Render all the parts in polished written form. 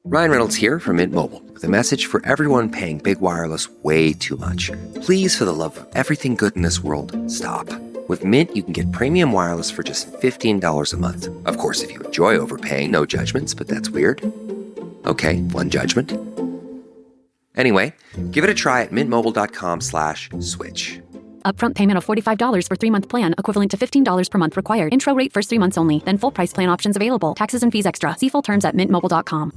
Ryan Reynolds here from Mint Mobile with a message for everyone paying big wireless way too much. Please, for the love of everything good in this world, stop. With Mint, you can get premium wireless for just $15 a month. Of course, if you enjoy overpaying, no judgments, but that's weird. Okay, one judgment. Anyway, give it a try at mintmobile.com/switch. Upfront payment of $45 for 3-month plan, equivalent to $15 per month required. Intro rate first 3 months only, then full price plan options available. Taxes and fees extra. See full terms at mintmobile.com.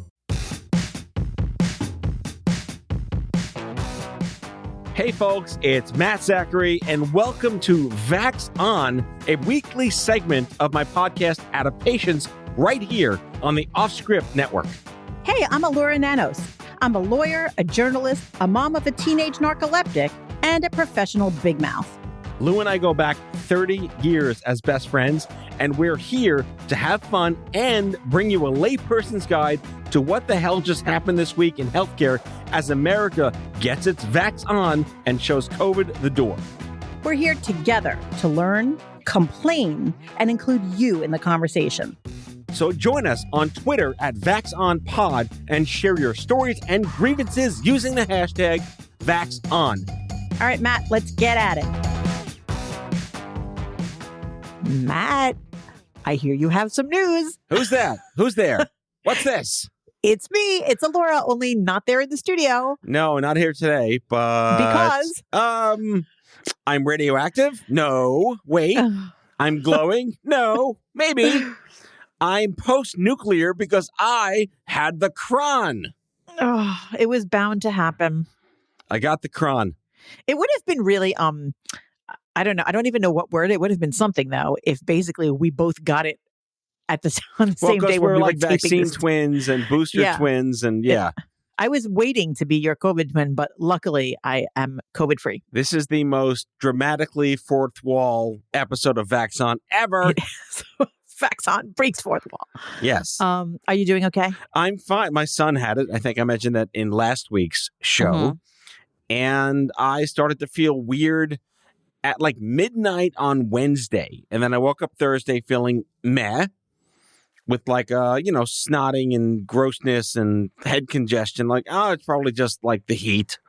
Hey folks, it's Matt Zachary, and welcome to Vax On, a weekly segment of my podcast Adaptations right here on the Offscript Network. Hey, I'm Alora Nanos. I'm a lawyer, a journalist, a mom of a teenage narcoleptic, and a professional big mouth. Lou and I go back 30 years as best friends, and we're here to have fun and bring you a layperson's guide to what the hell just happened this week in healthcare as America gets its vax on and shows COVID the door. We're here together to learn, complain, and include you in the conversation. So join us on Twitter at VaxOnPod and share your stories and grievances using the hashtag VaxOn. All right, Matt, let's get at it. Matt, I hear you have some news. Who's that? Who's there? What's this? It's me. It's Alora, only not there in the studio. No, not here today, but... Because? I'm radioactive? No. Wait. I'm glowing? No. Maybe. I'm post-nuclear because I had the cron. Oh, it was bound to happen. I got the cron. It would have been really, I don't know. I don't even know what word. It would have been something, though, if basically we both got it at the same day. We're when we like were vaccine twins and booster twins. And yeah. I was waiting to be your COVID twin, but luckily I am COVID free. This is the most dramatically fourth wall episode of Vax On ever. Vax On breaks fourth wall. Yes. Are you doing okay? I'm fine. My son had it. I think I mentioned that in last week's show. Mm-hmm. And I started to feel weird at like midnight on Wednesday. And then I woke up Thursday feeling meh with like, snotting and grossness and head congestion. Like, oh, it's probably just like the heat.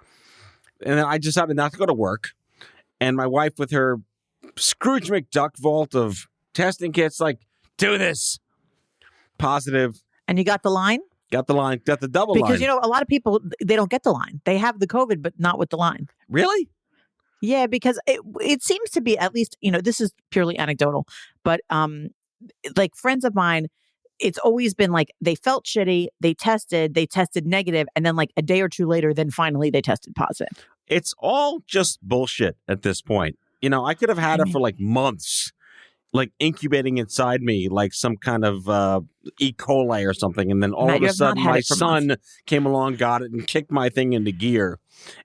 And then I decided not to go to work. And my wife with her Scrooge McDuck vault of testing kits, like, do this. Positive. And you got the line? Got the line. Got the double line. Because, a lot of people, they don't get the line. They have the COVID, but not with the line. Really? Yeah, because it seems to be, at least, this is purely anecdotal, but like friends of mine, it's always been like they felt shitty, they tested negative, and then like a day or two later, then finally they tested positive. It's all just bullshit at this point. I could have had it for like months, like incubating inside me like some kind of E. coli or something. And then all of a sudden my son came along, got it, and kicked my thing into gear.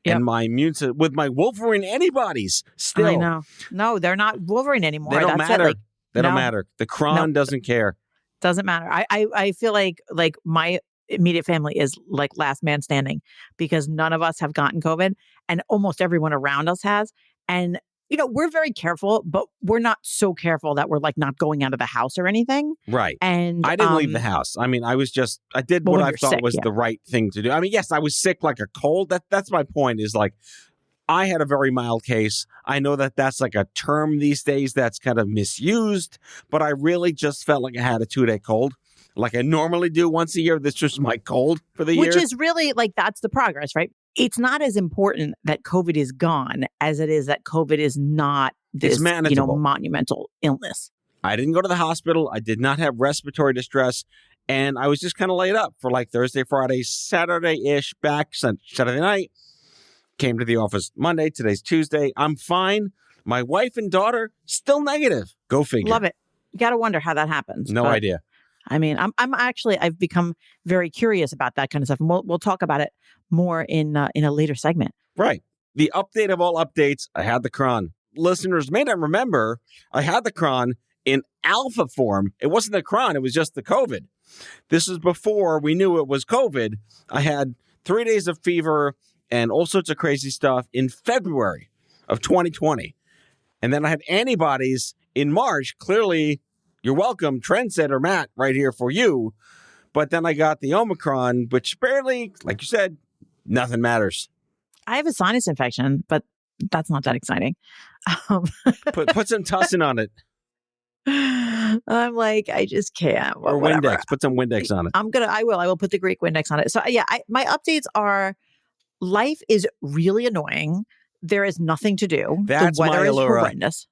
Yep. And my immune system, with my Wolverine antibodies still. I know. No, they're not Wolverine anymore. They don't matter. They don't no. matter. The cron doesn't care. Doesn't matter. I feel like my immediate family is like last man standing because none of us have gotten COVID and almost everyone around us has. And we're very careful, but we're not so careful that we're like not going out of the house or anything. Right. And I didn't leave the house. I mean, I did what I thought was the right thing to do. I mean, yes, I was sick like a cold. That's my point is like, I had a very mild case. I know that that's like a term these days that's kind of misused, but I really just felt like I had a 2-day cold. Like I normally do once a year. This was my cold for the year. Which is really like, that's the progress, right? It's not as important that COVID is gone as it is that COVID is not this, monumental illness. I didn't go to the hospital. I did not have respiratory distress. And I was just kind of laid up for like Thursday, Friday, Saturday-ish, back Saturday night. Came to the office Monday. Today's Tuesday. I'm fine. My wife and daughter still negative. Go figure. Love it. You got to wonder how that happens. No idea. I mean, I've become very curious about that kind of stuff. And we'll talk about it more in a later segment. Right. The update of all updates. I had the cron. Listeners may not remember, I had the cron in alpha form. It wasn't the cron. It was just the COVID. This is before we knew it was COVID. I had 3 days of fever and all sorts of crazy stuff in February of 2020. And then I had antibodies in March. Clearly, you're welcome, trendsetter Matt, right here for you. But then I got the Omicron, which barely, like you said, nothing matters. I have a sinus infection, but that's not that exciting. Um, Put some tussin on it. I'm like, I just can't. Or whatever. Windex. Put some Windex on it. I will put the Greek Windex on it. So yeah, my updates are life is really annoying. There is nothing to do. That's the weather my is allure. horrendous.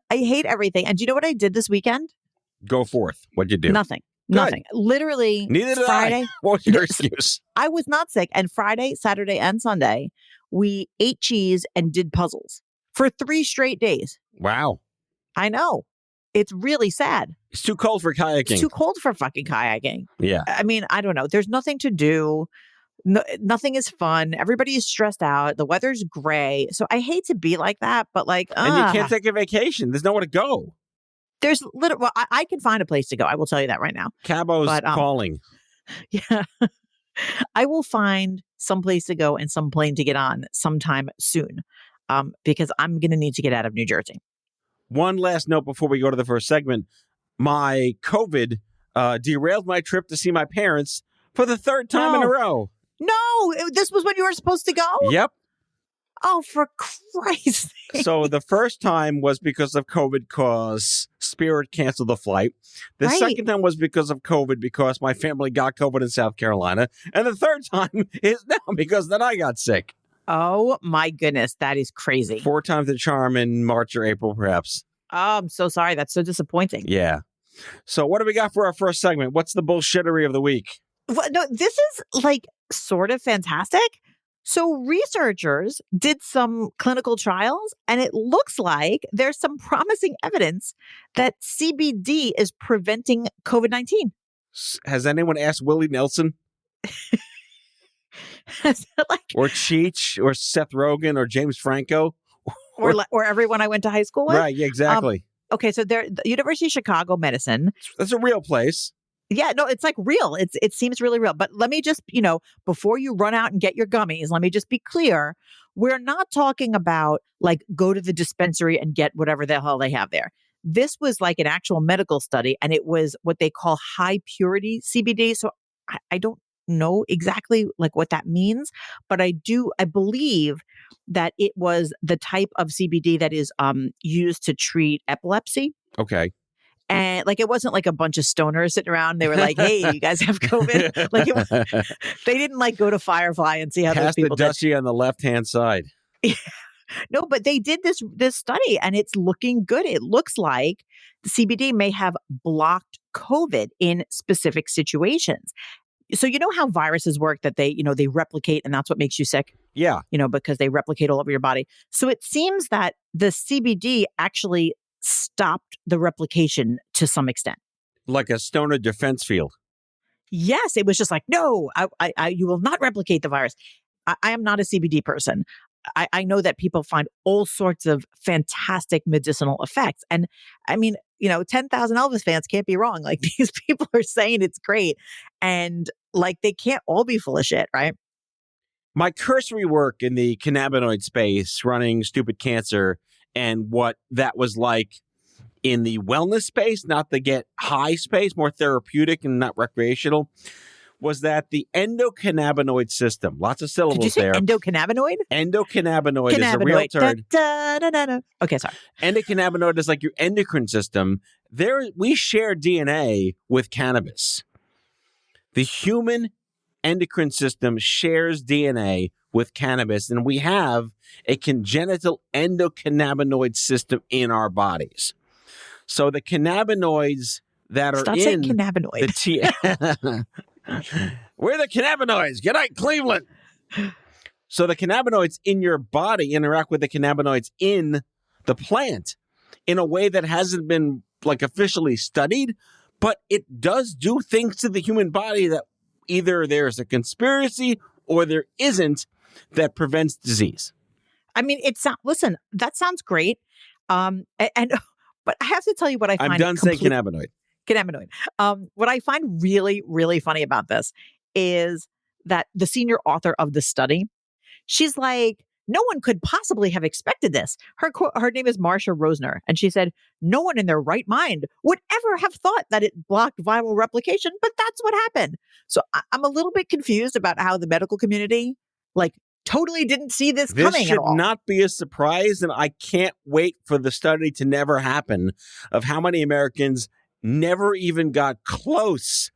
I hate everything. And do you know what I did this weekend? Go forth. What'd you do? Nothing. Good. Nothing. Literally. Neither did Friday. I. What was your excuse? I was not sick. And Friday, Saturday, and Sunday, we ate cheese and did puzzles for 3 straight days. Wow. I know. It's really sad. It's too cold for kayaking. It's too cold for fucking kayaking. Yeah. I mean, I don't know. There's nothing to do. No, nothing is fun. Everybody is stressed out. The weather's gray. So I hate to be like that, but like, And you can't take a vacation. There's nowhere to go. There's well, I can find a place to go. I will tell you that right now. Cabo's calling. Yeah. I will find some place to go and some plane to get on sometime soon. Because I'm going to need to get out of New Jersey. One last note before we go to the first segment. My COVID derailed my trip to see my parents for the 3rd time in a row. No, this was when you were supposed to go? Yep. Oh, for Christ's sake. So the first time was because of COVID because Spirit canceled the flight. The second time was because of COVID because my family got COVID in South Carolina. And the third time is now because then I got sick. Oh, my goodness. That is crazy. 4 times the charm in March or April, perhaps. Oh, I'm so sorry. That's so disappointing. Yeah. So what do we got for our first segment? What's the bullshittery of the week? Well, no, this is like sort of fantastic. So researchers did some clinical trials, and it looks like there's some promising evidence that CBD is preventing COVID-19. Has anyone asked Willie Nelson? Or Cheech or Seth Rogen or James Franco? Or everyone I went to high school with? Right, yeah, exactly. Okay, so the University of Chicago Medicine. That's a real place. Yeah, no, it's like real. It seems really real. But let me just, before you run out and get your gummies, let me just be clear. We're not talking about like go to the dispensary and get whatever the hell they have there. This was like an actual medical study, and it was what they call high purity CBD. So I don't know exactly like what that means, but I believe that it was the type of CBD that is used to treat epilepsy. Okay. And like, it wasn't like a bunch of stoners sitting around. They were like, hey, you guys have COVID. Like they didn't like go to Firefly and see how those people did. Pass the Dutchie on the left-hand side. No, but they did this study and it's looking good. It looks like the CBD may have blocked COVID in specific situations. So you know how viruses work, that they replicate and that's what makes you sick? Yeah. Because they replicate all over your body. So it seems that the CBD actually stopped the replication to some extent. Like a stoner defense field. Yes, it was just like, no, you will not replicate the virus. I am not a CBD person. I know that people find all sorts of fantastic medicinal effects. And I mean, 10,000 Elvis fans can't be wrong. Like these people are saying it's great. And like they can't all be full of shit, right? My cursory work in the cannabinoid space, running Stupid Cancer, and what that was like in the wellness space, not the get high space, more therapeutic and not recreational, was that the endocannabinoid system, lots of syllables Did you say there. Endocannabinoid? Endocannabinoid is a real term. Okay, sorry. Endocannabinoid is like your endocrine system. We share DNA with cannabis. The human endocrine system shares DNA with cannabis, and we have a congenital endocannabinoid system in our bodies. So the cannabinoids that are Stop saying cannabinoid. We're the cannabinoids. Good night, Cleveland. So the cannabinoids in your body interact with the cannabinoids in the plant in a way that hasn't been like officially studied, but it does do things to the human body that either there's a conspiracy or there isn't that prevents disease. I mean, listen, that sounds great. But I have to tell you what I find. I'm done saying cannabinoid. Cannabinoid. What I find really, really funny about this is that the senior author of the study, she's like, no one could possibly have expected this. Her name is Marcia Rosner, and she said, no one in their right mind would ever have thought that it blocked viral replication, but that's what happened. So I'm a little bit confused about how the medical community, like, totally didn't see this coming at should all. not be a surprise, and I can't wait for the study to never happen of how many Americans never even got close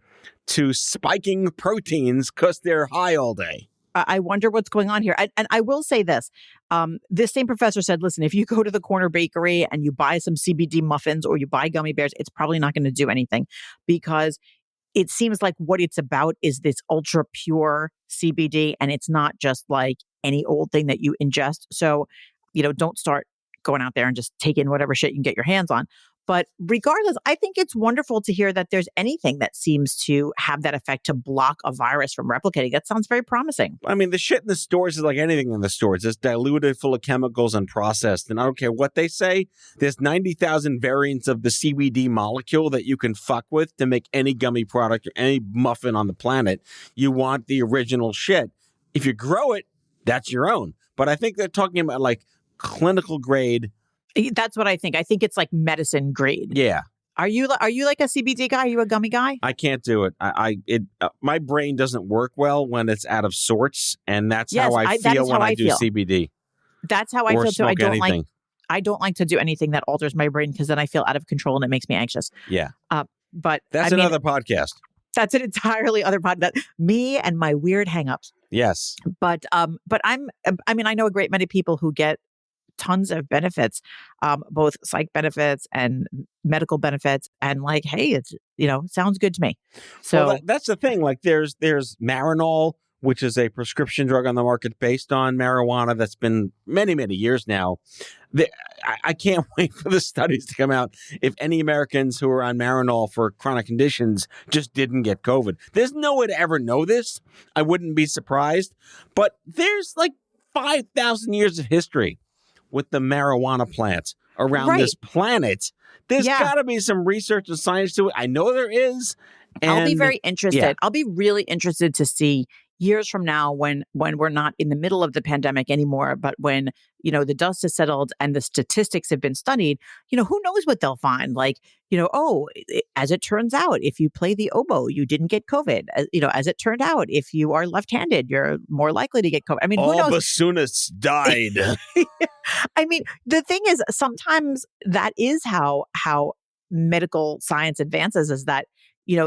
to spiking proteins because they're high all day. I wonder what's going on here. And I will say this. This same professor said, listen, if you go to the corner bakery and you buy some CBD muffins or you buy gummy bears, it's probably not going to do anything, because it seems like what it's about is this ultra pure CBD, and it's not just like any old thing that you ingest. So, don't start going out there and just take in whatever shit you can get your hands on. But regardless, I think it's wonderful to hear that there's anything that seems to have that effect to block a virus from replicating. That sounds very promising. I mean, the shit in the stores is like anything in the stores. It's diluted, full of chemicals, and processed. And I don't care what they say. There's 90,000 variants of the CBD molecule that you can fuck with to make any gummy product or any muffin on the planet. You want the original shit. If you grow it, that's your own. But I think they're talking about like clinical grade. That's what I think. I think it's like medicine grade. Yeah. Are you like a CBD guy? Are you a gummy guy? I can't do it. My brain doesn't work well when it's out of sorts, and that's how I feel when I do CBD. That's how I feel too. I don't like to do anything that alters my brain, because then I feel out of control and it makes me anxious. Yeah. But that's another podcast. That's an entirely other podcast. Me and my weird hangups. Yes. But I know a great many people who get tons of benefits, both psych benefits and medical benefits, and like, hey, it's, sounds good to me. So that's the thing. Like there's Marinol, which is a prescription drug on the market based on marijuana that's been many, many years now. I can't wait for the studies to come out if any Americans who are on Marinol for chronic conditions just didn't get COVID. There's no way to ever know this. I wouldn't be surprised. But there's like 5,000 years of history with the marijuana plants around this planet. There's got to be some research and science to it. I know there is. I'll be very interested. Yeah. I'll be really interested to see years from now when we're not in the middle of the pandemic anymore, but when, the dust has settled and the statistics have been studied, who knows what they'll find? Like, as it turns out, if you play the oboe, you didn't get COVID. As it turned out, if you are left-handed, you're more likely to get COVID. I mean, who knows? All bassoonists died. I mean, the thing is, sometimes that is how medical science advances, is that,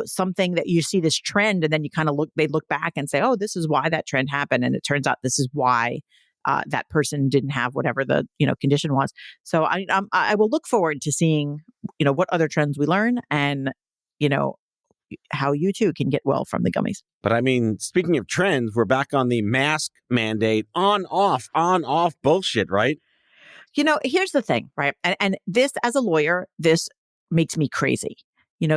something that you see this trend, and then you kind of look back and say, oh, this is why that trend happened. And it turns out this is why that person didn't have whatever the, condition was. So I will look forward to seeing, what other trends we learn, and, how you too can get well from the gummies. But I mean, speaking of trends, we're back on the mask mandate, on, off bullshit, right? Here's the thing, right? And this, as a lawyer, this makes me crazy.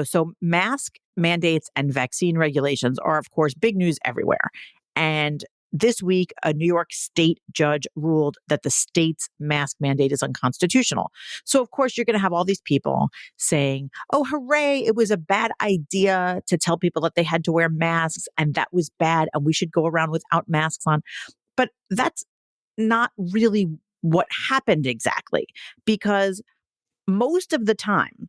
So mask mandates and vaccine regulations are, of course, big news everywhere. And this week, a New York state judge ruled that the state's mask mandate is unconstitutional. So, of course, you're going to have all these people saying, oh, hooray, it was a bad idea to tell people that they had to wear masks, and that was bad, and we should go around without masks on. But that's not really what happened exactly, because most of the time,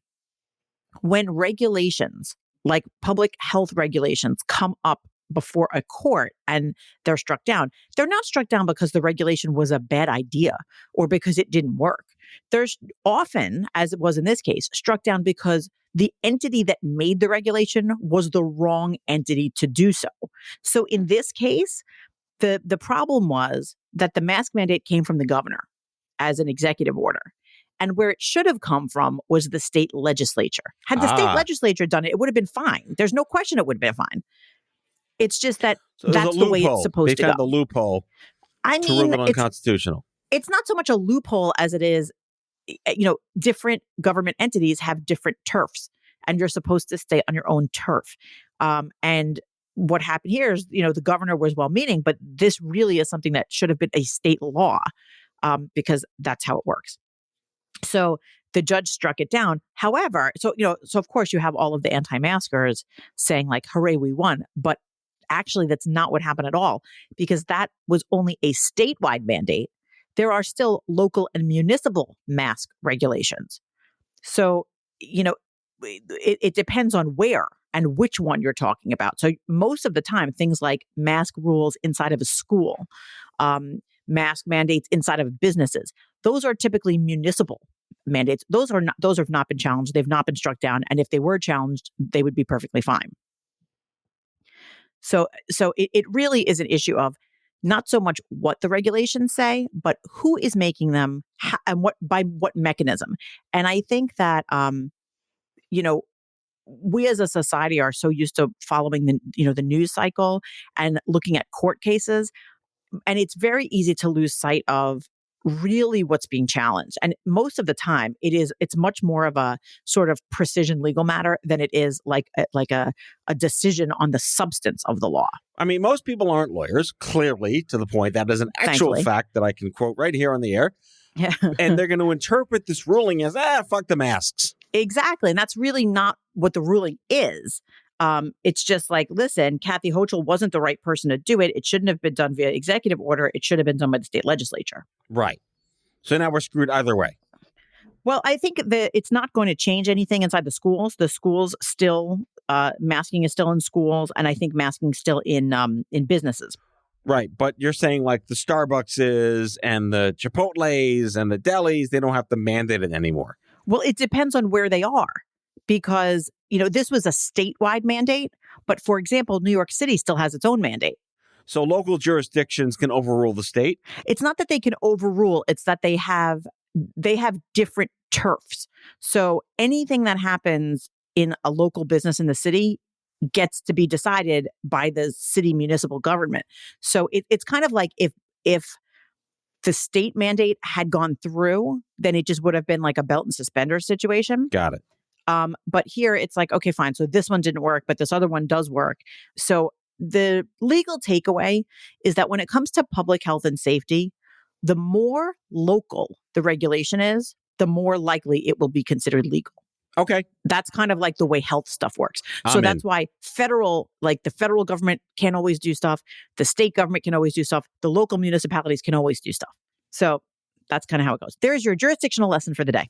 when regulations like public health regulations come up before a court and they're struck down, they're not struck down because the regulation was a bad idea or because it didn't work. There's often, as it was in this case, struck down because the entity that made the regulation was the wrong entity to do so. So in this case, the problem was that the mask mandate came from the governor as an executive order. And where it should have come from was the state legislature. Had the state legislature done it, it would have been fine. There's no question it would have been fine. It's just that that's the way it's supposed to go. They found the loophole to rule it unconstitutional. It's not so much a loophole as it is, different government entities have different turfs, and you're supposed to stay on your own turf. And what happened here is, the governor was well-meaning, but this really is something that should have been a state law, because that's how it works. So the judge struck it down. However, so of course you have all of the anti-maskers saying like, hooray, we won. But actually that's not what happened at all, because that was only a statewide mandate. there are still local and municipal mask regulations. So, it depends on where and which one you're talking about. So most of the time, things like mask rules inside of a school, mask mandates inside of businesses, those are typically municipal mandates. Those have not been challenged. They've not been struck down. And if they were challenged, they would be perfectly fine. So it really is an issue of not so much what the regulations say, but who is making them and by what mechanism. And I think that, we as a society are so used to following the news cycle and looking at court cases. And it's very easy to lose sight of really what's being challenged. And most of the time it's much more of a sort of precision legal matter than it is like a decision on the substance of the law. I mean, most people aren't lawyers, clearly, to the point that is an actual Thankfully. fact that I can quote right here on the air. Yeah. And they're going to interpret this ruling as, fuck the masks. Exactly. And that's really not what the ruling is. It's just like, listen, Kathy Hochul wasn't the right person to do it. It shouldn't have been done via executive order. It should have been done by the state legislature. Right. So now we're screwed either way. Well, I think that it's not going to change anything inside the schools. The schools still, masking is still in schools. And I think masking still in businesses. Right. But you're saying like the Starbuckses and the Chipotles and the delis, they don't have to mandate it anymore. Well, it depends on where they are, because, this was a statewide mandate. But for example, New York City still has its own mandate. So local jurisdictions can overrule the state? It's not that they can overrule. It's that they have different turfs. So anything that happens in a local business in the city gets to be decided by the city municipal government. So it's kind of like if the state mandate had gone through, then it just would have been like a belt and suspenders situation. Got it. But here it's like, okay, fine. So this one didn't work, but this other one does work. So the legal takeaway is that when it comes to public health and safety, the more local the regulation is, the more likely it will be considered legal. Okay. That's kind of like the way health stuff works. So that's why the federal government can't always do stuff. The state government can always do stuff. The local municipalities can always do stuff. So that's kind of how it goes. There's your jurisdictional lesson for the day.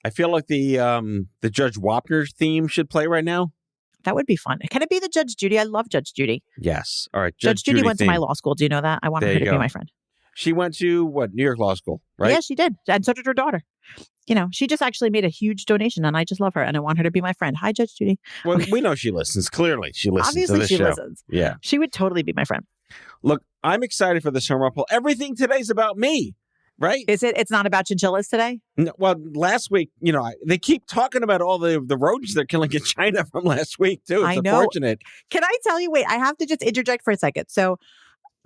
I feel like the Judge Wapner theme should play right now. That would be fun. Can it be the Judge Judy? I love Judge Judy. Yes. All right. Judge Judy went theme. to my law school. Do you know that? I wanted There her you to go. be my friend. She went to New York Law School, right? Yeah, she did. And so did her daughter. She just actually made a huge donation, and I just love her, and I want her to be my friend. Hi, Judge Judy. Well, we know she listens. Clearly, she listens Obviously, to this she show. listens. Yeah. She would totally be my friend. Look, I'm excited for the summer poll. Everything today's about me, right? Is it? It's not about chinchillas today? No, well, last week, they keep talking about all the rodents they're killing in China from last week, too. It's I know. unfortunate. Can I tell you? Wait, I have to just interject for a second. So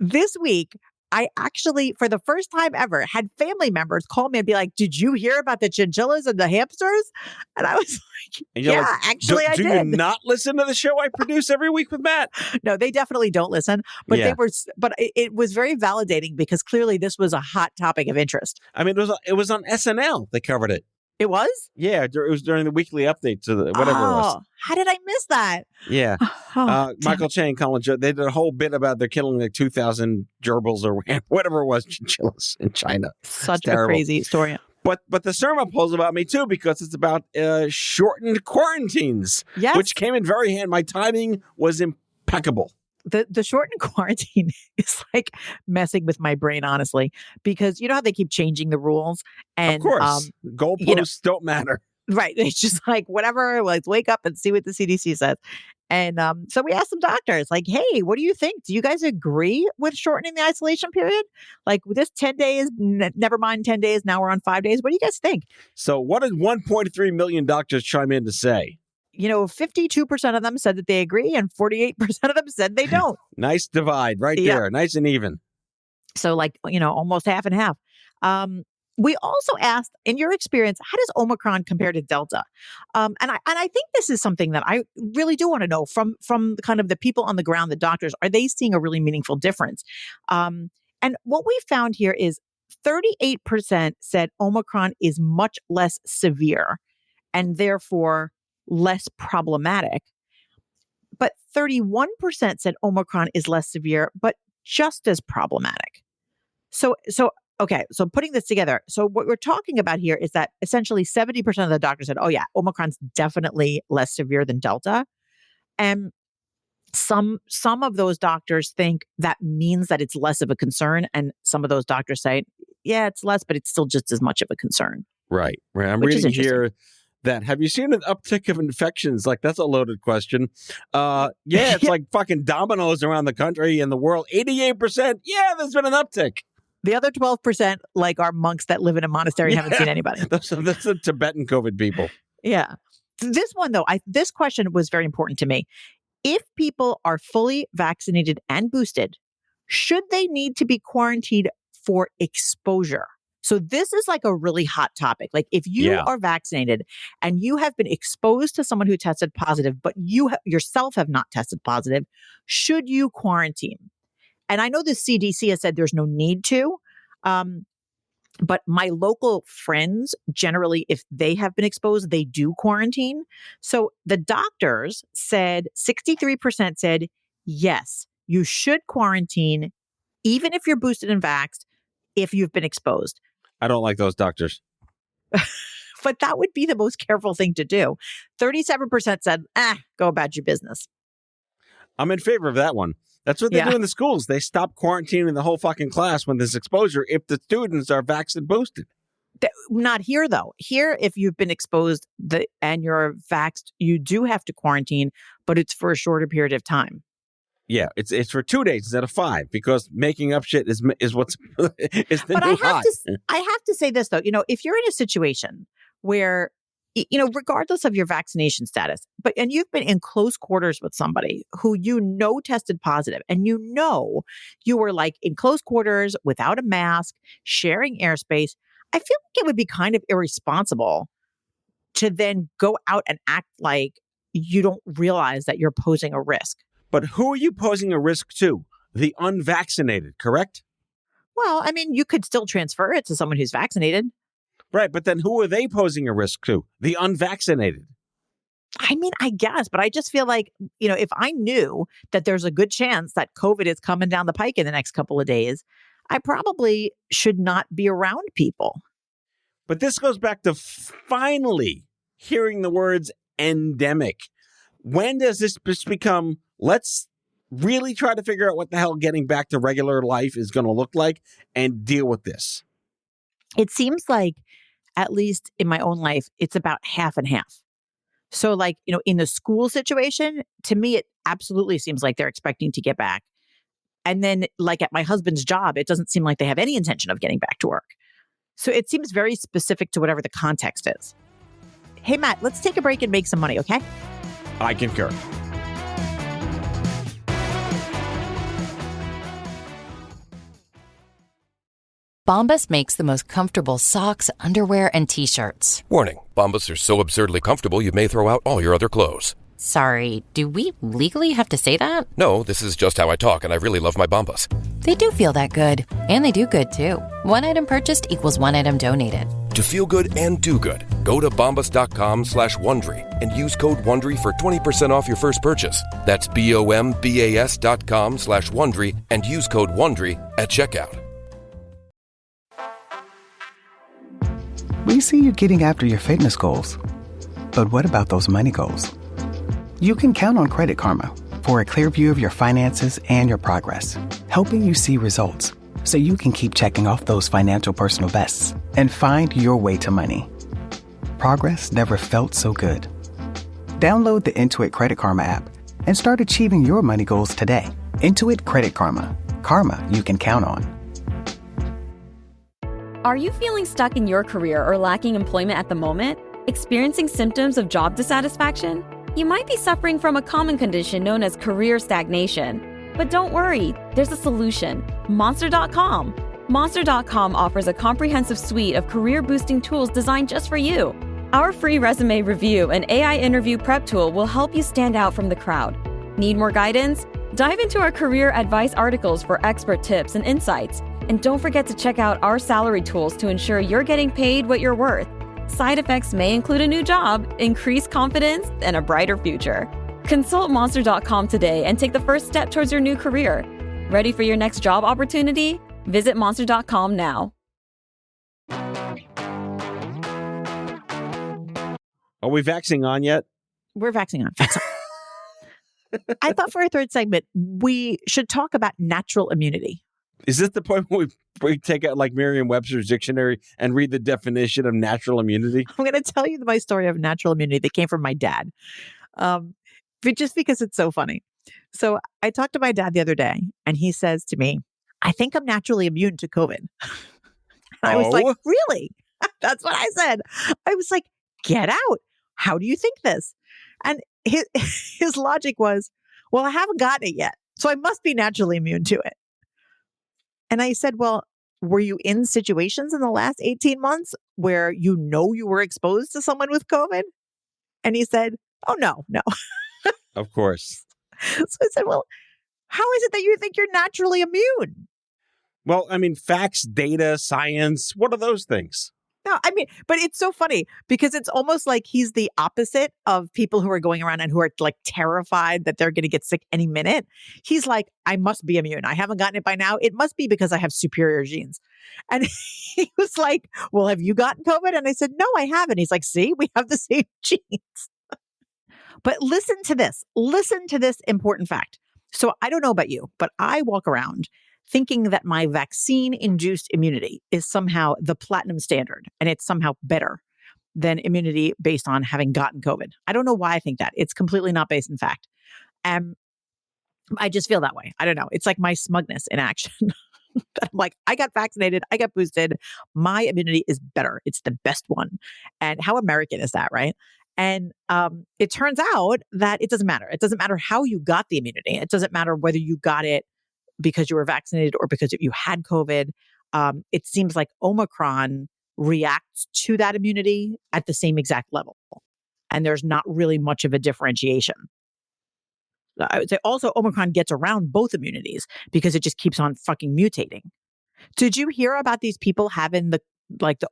this week, I actually, for the first time ever, had family members call me and be like, "Did you hear about the chinchillas and the hamsters?" And I was like, And you're "Yeah, like, actually, I do did." you not listen to the show I produce every week with Matt? No, they definitely don't listen. But Yeah. it was very validating because clearly this was a hot topic of interest. I mean, it was on SNL. They covered it. It was? Yeah, it was during the weekly update to whatever it was. Oh, how did I miss that? Yeah. Oh, Michael Che and Colin Joe, they did a whole bit about they're killing like 2,000 gerbils or whatever it was, chinchillas in China. such It's a terrible. crazy story. But the sermon poll's about me too because it's about shortened quarantines, Yes. which came in very handy. My timing was impeccable. The shortened quarantine is like messing with my brain, honestly, because you know how they keep changing the rules, and of course, goalposts don't matter. right? It's just like whatever. Let's wake up and see what the CDC says. And so we asked some doctors, like, "Hey, what do you think? Do you guys agree with shortening the isolation period? Like this 10 days, never mind 10 days. Now we're on 5 days. What do you guys think?" So, what did 1.3 million doctors chime in to say? 52% of them said that they agree, and 48% of them said they don't. Nice divide right Yeah. there, nice and even. So almost half and half. We also asked, in your experience, how does Omicron compare to Delta? And I think this is something that I really do want to know from kind of the people on the ground, the doctors. Are they seeing a really meaningful difference? And what we found here is 38% said Omicron is much less severe and therefore less problematic. But 31% said Omicron is less severe, but just as problematic. So okay, so putting this together. So what we're talking about here is that essentially 70% of the doctors said, oh yeah, Omicron's definitely less severe than Delta. And some of those doctors think that means that it's less of a concern. And some of those doctors say, yeah, it's less, but it's still just as much of a concern. Right. I'm Which is reading interesting. here that, have you seen an uptick of infections? Like, that's a loaded question. Yeah, it's like fucking dominoes around the country and the world. 88%. Yeah, there's been an uptick. The other 12%, like, are monks that live in a monastery and haven't seen anybody. That's the Tibetan COVID people. Yeah. This one, though, this question was very important to me. If people are fully vaccinated and boosted, should they need to be quarantined for exposure? So this is like a really hot topic. Like, if you are vaccinated and you have been exposed to someone who tested positive, but you yourself have not tested positive, should you quarantine? And I know the CDC has said there's no need to. But my local friends, generally, if they have been exposed, they do quarantine. So the doctors said 63% said, yes, you should quarantine, even if you're boosted and vaxxed, if you've been exposed. I don't like those doctors. But that would be the most careful thing to do. 37% said, go about your business. I'm in favor of that one. That's what they do in the schools. They stop quarantining the whole fucking class when there's exposure if the students are vaccinated boosted. Not here, though. Here, if you've been exposed and you're vaxxed, you do have to quarantine, but it's for a shorter period of time. Yeah, it's for 2 days instead of 5 because making up shit is what's is the new hot. I have to say this, though. If you're in a situation where, regardless of your vaccination status, and you've been in close quarters with somebody who tested positive, and you were like in close quarters without a mask, sharing airspace, I feel like it would be kind of irresponsible to then go out and act like you don't realize that you're posing a risk. But who are you posing a risk to? The unvaccinated, correct? Well, I mean, you could still transfer it to someone who's vaccinated. Right, but then who are they posing a risk to? The unvaccinated. I mean, I guess, but I just feel like, if I knew that there's a good chance that COVID is coming down the pike in the next couple of days, I probably should not be around people. But this goes back to finally hearing the words endemic. When does this become, let's really try to figure out what the hell getting back to regular life is going to look like and deal with this? It seems like, at least in my own life, it's about half and half. So like, in the school situation, to me, it absolutely seems like they're expecting to get back. And then like at my husband's job, it doesn't seem like they have any intention of getting back to work. So it seems very specific to whatever the context is. Hey, Matt, let's take a break and make some money, okay? I concur. Bombas makes the most comfortable socks, underwear, and T-shirts. Warning, Bombas are so absurdly comfortable you may throw out all your other clothes. Sorry, do we legally have to say that? No, this is just how I talk, and I really love my Bombas. They do feel that good. And they do good, too. One item purchased equals one item donated. To feel good and do good, go to bombas.com/Wondery and use code WONDERY for 20% off your first purchase. That's BOMBAS.com/Wondery and use code WONDERY at checkout. We see you getting after your fitness goals. But what about those money goals? You can count on Credit Karma for a clear view of your finances and your progress, helping you see results so you can keep checking off those financial personal bests and find your way to money. Progress never felt so good. Download the Intuit Credit Karma app and start achieving your money goals today. Intuit Credit Karma. Karma you can count on. Are you feeling stuck in your career or lacking employment at the moment? Experiencing symptoms of job dissatisfaction? You might be suffering from a common condition known as career stagnation. But don't worry, there's a solution. Monster.com. Monster.com offers a comprehensive suite of career-boosting tools designed just for you. Our free resume review and AI interview prep tool will help you stand out from the crowd. Need more guidance? Dive into our career advice articles for expert tips and insights. And don't forget to check out our salary tools to ensure you're getting paid what you're worth. Side effects may include a new job, increased confidence, and a brighter future. Consult Monster.com today and take the first step towards your new career. Ready for your next job opportunity? Visit Monster.com now. Are we vaxing on yet? We're vaxing on. I thought for our third segment, we should talk about natural immunity. Is this the point where we take out like Merriam-Webster's dictionary and read the definition of natural immunity? I'm going to tell you my story of natural immunity that came from my dad, but just because it's so funny. So I talked to my dad the other day, and he says to me, I think I'm naturally immune to COVID. And I was like, really? That's what I said. I was like, get out. How do you think this? And his logic was, well, I haven't gotten it yet, so I must be naturally immune to it. And I said, well, were you in situations in the last 18 months where you were exposed to someone with COVID? And he said, oh, no. Of course. So I said, well, how is it that you think you're naturally immune? Well, I mean, facts, data, science, what are those things? No, I mean, but it's so funny because it's almost like he's the opposite of people who are going around and who are like terrified that they're going to get sick any minute. He's like, I must be immune. I haven't gotten it by now. It must be because I have superior genes. And he was like, well, have you gotten COVID? And I said, no, I haven't. He's like, see, we have the same genes. But listen to this important fact. So I don't know about you, but I walk around thinking that my vaccine-induced immunity is somehow the platinum standard, and it's somehow better than immunity based on having gotten COVID. I don't know why I think that. It's completely not based in fact. I just feel that way. I don't know. It's like my smugness in action. I'm like, I got vaccinated. I got boosted. My immunity is better. It's the best one. And how American is that, right? And it turns out that it doesn't matter. It doesn't matter how you got the immunity. It doesn't matter whether you got it because you were vaccinated or because you had COVID. It seems like Omicron reacts to that immunity at the same exact level. And there's not really much of a differentiation. I would say also Omicron gets around both immunities because it just keeps on fucking mutating. Did you hear about these people having the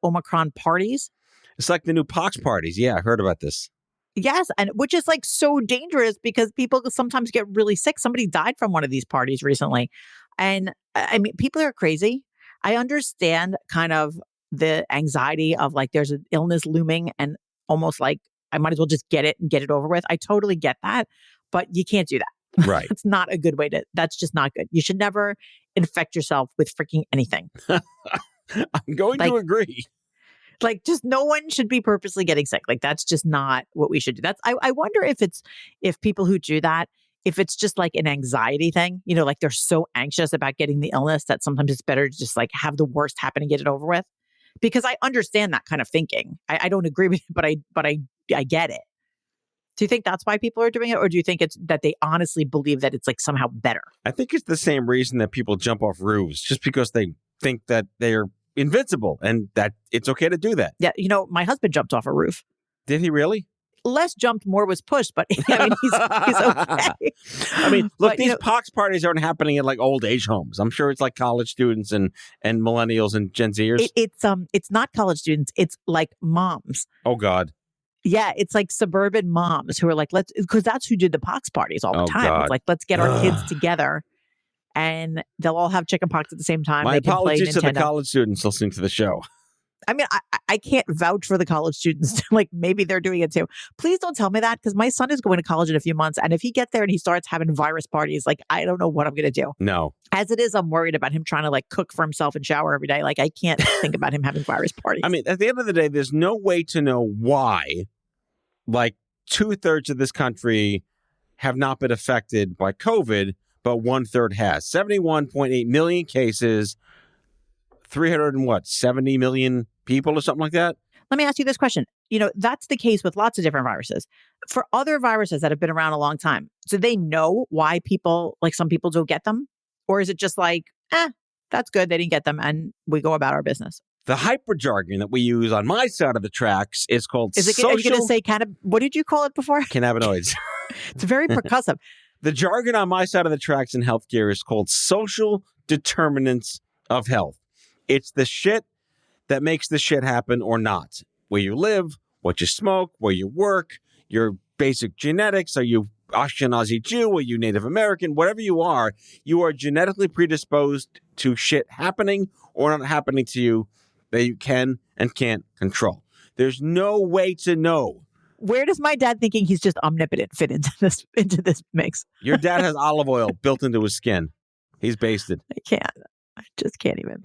Omicron parties? It's like the new pox parties. Yeah, I heard about this. Yes, and which is like so dangerous because people sometimes get really sick. Somebody died from one of these parties recently. And I mean, people are crazy. I understand kind of the anxiety of like there's an illness looming and almost like I might as well just get it and get it over with. I totally get that, but you can't do that. Right. It's not a good way that's just not good. You should never infect yourself with freaking anything. I'm going to agree. Like, just no one should be purposely getting sick. Like, that's just not what we should do. I wonder if people who do that, if it's just like an anxiety thing, like they're so anxious about getting the illness that sometimes it's better to just like have the worst happen and get it over with. Because I understand that kind of thinking. I don't agree with it, but I get it. Do you think that's why people are doing it? Or do you think it's that they honestly believe that it's like somehow better? I think it's the same reason that people jump off roofs, just because they think that they're invincible and that it's okay to do that. Yeah. My husband jumped off a roof. Did he really? Less jumped, more was pushed, but I mean, he's okay. I mean, look, But, these pox parties aren't happening at like old age homes. I'm sure it's like college students and millennials and Gen Zers. It's not college students. It's like moms. Oh God. Yeah, it's like suburban moms who are like, because that's who did the pox parties all the time. God. It's like, let's get our kids together and they'll all have chicken pox at the same time. My they can play apologies to the Nintendo. college students listening to the show. I mean, I can't vouch for the college students. Like, maybe they're doing it too. Please don't tell me that because my son is going to college in a few months. And if he gets there and he starts having virus parties, like, I don't know what I'm going to do. No. As it is, I'm worried about him trying to like cook for himself and shower every day. Like, I can't think about him having virus parties. I mean, at the end of the day, there's no way to know why, like 2/3 of this country have not been affected by COVID, but 1/3 has. 71.8 million cases, 370 million people or something like that. Let me ask you this question. That's the case with lots of different viruses. For other viruses that have been around a long time, do they know why some people don't get them? Or is it just like, that's good, they didn't get them, and we go about our business? The hyper jargon that we use on my side of the tracks is called Are you going to say what did you call it before? cannabinoids. It's very percussive. The jargon on my side of the tracks in healthcare is called social determinants of health. It's the shit that makes the shit happen or not. Where you live, what you smoke, where you work, your basic genetics. Are you Ashkenazi Jew? Are you Native American? Whatever you are genetically predisposed to shit happening or not happening to you that you can and can't control. There's no way to know Where does my dad thinking he's just omnipotent fit into this mix? Your dad has olive oil built into his skin. He's basted. I just can't even.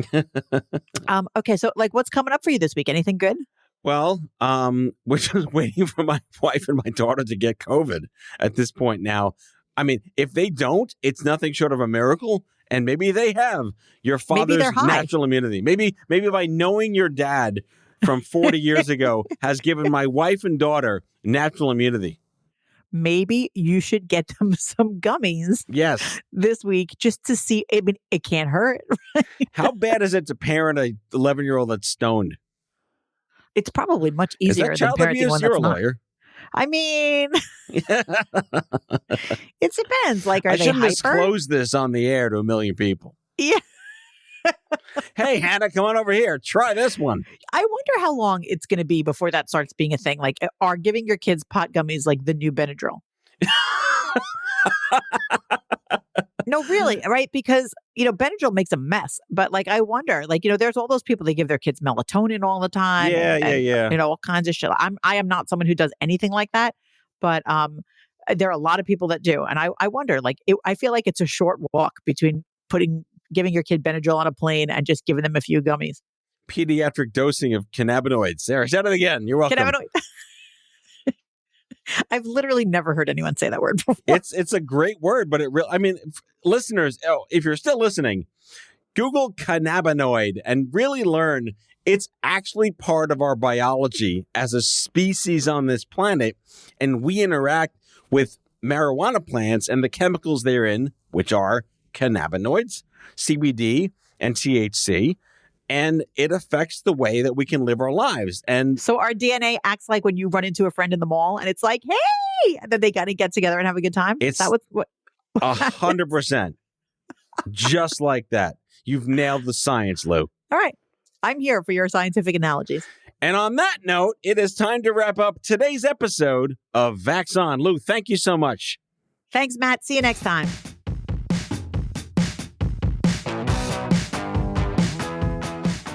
Okay, so like, what's coming up for you this week? Anything good? Well, we're just waiting for my wife and my daughter to get COVID at this point now. I mean, if they don't, it's nothing short of a miracle. And maybe they have your father's natural immunity. Maybe by knowing your dad from 40 years ago has given my wife and daughter natural immunity. Maybe you should get them some gummies. Yes. This week just to see. I mean, it can't hurt. Right? How bad is it to parent a 11-year-old that's stoned? It's probably much easier than parenting one that's not. Lawyer. I mean, it depends. Like, are they hyper? I shouldn't disclose this on the air to a million people. Yeah. Hey, Hannah, come on over here. Try this one. I wonder how long it's going to be before that starts being a thing. Like, are giving your kids pot gummies like the new Benadryl? No, really, right? Because, Benadryl makes a mess. But like, I wonder, like, there's all those people, they give their kids melatonin all the time. Yeah. All kinds of shit. I am not someone who does anything like that. But there are a lot of people that do. And I wonder, like, I feel like it's a short walk between giving your kid Benadryl on a plane and just giving them a few gummies. Pediatric dosing of cannabinoids. Sarah, shout it again. You're welcome. I've literally never heard anyone say that word before. It's a great word, but listeners, if you're still listening, Google cannabinoid and really learn it's actually part of our biology as a species on this planet, and we interact with marijuana plants and the chemicals therein, which are cannabinoids, CBD, and THC. And it affects the way that we can live our lives. And so our DNA acts like when you run into a friend in the mall and it's like, hey, and then they got to get together and have a good time. It's that what 100%. Just like that. You've nailed the science, Lou. All right. I'm here for your scientific analogies. And on that note, it is time to wrap up today's episode of Vax On. Lou, thank you so much. Thanks, Matt. See you next time.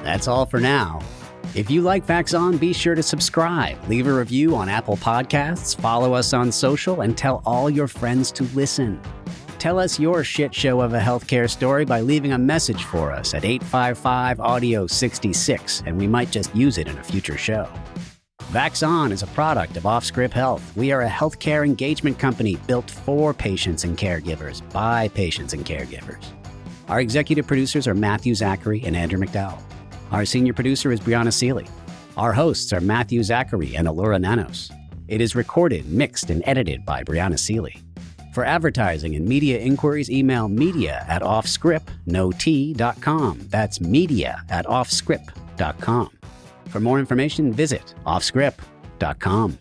That's all for now. If you like Vax On, be sure to subscribe, leave a review on Apple Podcasts, follow us on social, and tell all your friends to listen. Tell us your shit show of a healthcare story by leaving a message for us at 855-AUDIO-66, and we might just use it in a future show. Vax On is a product of Offscript Health. We are a healthcare engagement company built for patients and caregivers by patients and caregivers. Our executive producers are Matthew Zachary and Andrew McDowell. Our senior producer is Brianna Seeley. Our hosts are Matthew Zachary and Allura Nanos. It is recorded, mixed, and edited by Brianna Seeley. For advertising and media inquiries, email media@offscript.com. That's media@offscript.com. For more information, visit offscript.com.